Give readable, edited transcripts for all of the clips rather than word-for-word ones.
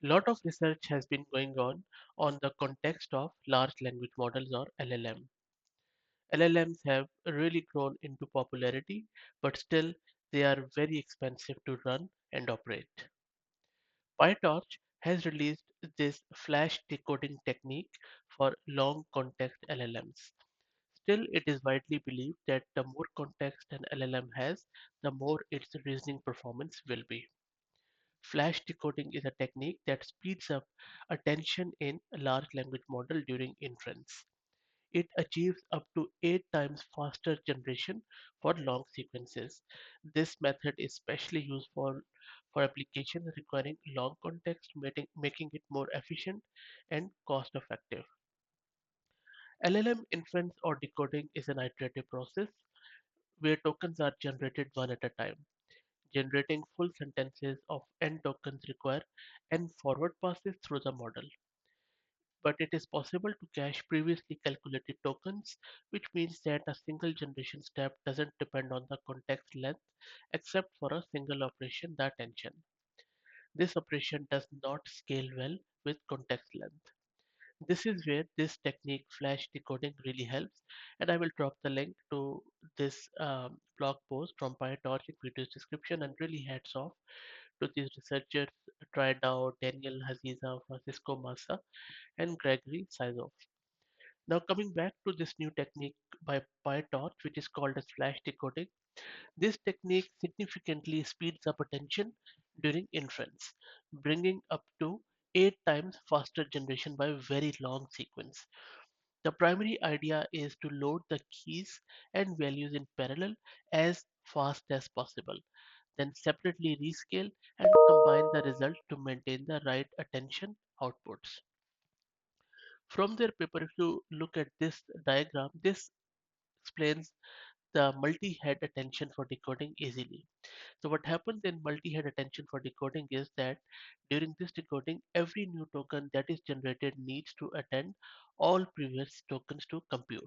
Lot of research has been going on the context of large language models or LLM. LLMs have really grown into popularity, but still they are very expensive to run and operate. PyTorch has released this flash decoding technique for long context LLMs. Still, it is widely believed that the more context an LLM has, the more its reasoning performance will be. Flash decoding is a technique that speeds up attention in a large language model during inference. It achieves up to 8 times faster generation for long sequences. This method is especially used for applications requiring long context, making it more efficient and cost effective. LLM inference or decoding is an iterative process where tokens are generated one at a time. Generating full sentences of n tokens require n forward passes through the model, but it is possible to cache previously calculated tokens, which means that a single generation step doesn't depend on the context length except for a single operation, the attention. This operation does not scale well with context length. This is where this technique flash decoding really helps, and I will drop the link to this blog post from PyTorch in video's description. And really hats off to these researchers tried out Daniel Haziza, Francisco Massa, and Gregory Sizov. Now coming back to this new technique by PyTorch, which is called as flash decoding. This technique significantly speeds up attention during inference, bringing up to 8 times faster generation by very long sequence. The primary idea is to load the keys and values in parallel as fast as possible, then separately rescale and combine the result to maintain the right attention outputs. From their paper, if you look at this diagram, this explains the multi-head attention for decoding easily. So what happens in multi-head attention for decoding is that during this decoding, every new token that is generated needs to attend all previous tokens to compute.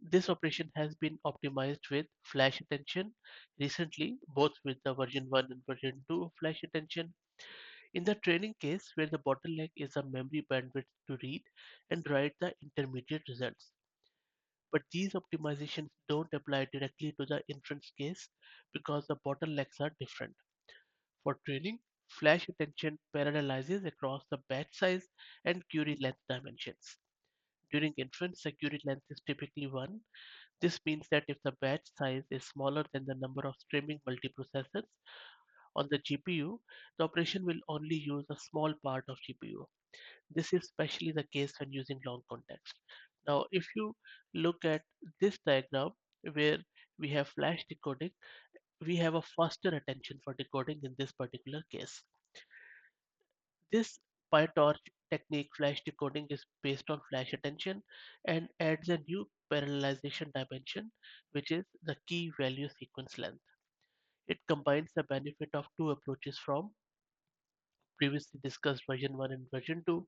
This operation has been optimized with flash attention recently, both with the version 1 and version 2 of flash attention. In the training case, where the bottleneck is the memory bandwidth to read and write the intermediate results. But these optimizations don't apply directly to the inference case because the bottlenecks are different. For training, flash attention parallelizes across the batch size and query length dimensions. During inference, the query length is typically 1. This means that if the batch size is smaller than the number of streaming multiprocessors on the GPU, the operation will only use a small part of GPU. This is especially the case when using long context. Now, if you look at this diagram where we have flash decoding, we have a faster attention for decoding in this particular case. This PyTorch technique, flash decoding, is based on flash attention and adds a new parallelization dimension, which is the key value sequence length. It combines the benefit of two approaches from previously discussed version 1 and version 2.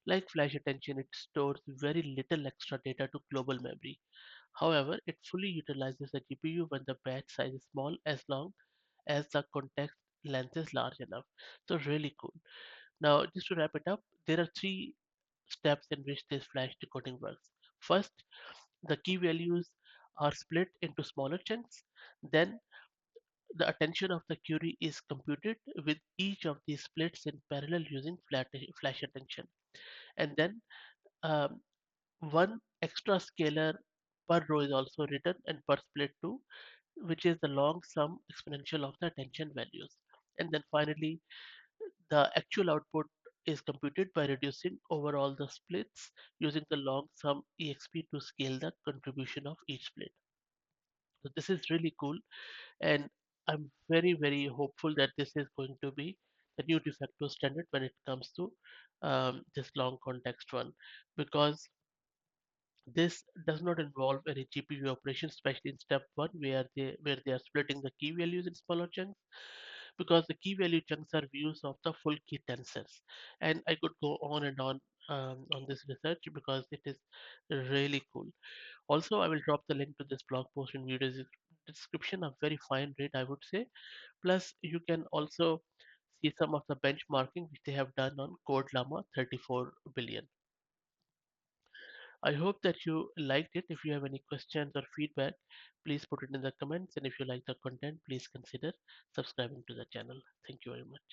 Like flash attention, it stores very little extra data to global memory. However, it fully utilizes the GPU when the batch size is small as long as the context length is large enough. So really cool. Now, just to wrap it up, there are three steps in which this flash decoding works. First, the key values are split into smaller chunks. Then the attention of the query is computed with each of these splits in parallel using flash attention. And then um, one extra scalar per row is also written and per split too, which is the long sum exponential of the attention values. And then finally, the actual output is computed by reducing over all the splits using the long sum exp to scale the contribution of each split. So this is really cool, and I'm very hopeful that this is going to be the new de facto standard when it comes to this long context one, because this does not involve any GPU operations, especially in step one where they are splitting the key values in smaller chunks, because the key value chunks are views of the full key tensors. And I could go on and on this research because it is really cool. Also, I will drop the link to this blog post in video description. A very fine read, I would say. Plus, you can also see some of the benchmarking which they have done on Code Llama 34 billion. I hope that you liked it. If you have any questions or feedback, please put it in the comments. And if you like the content, please consider subscribing to the channel. Thank you very much.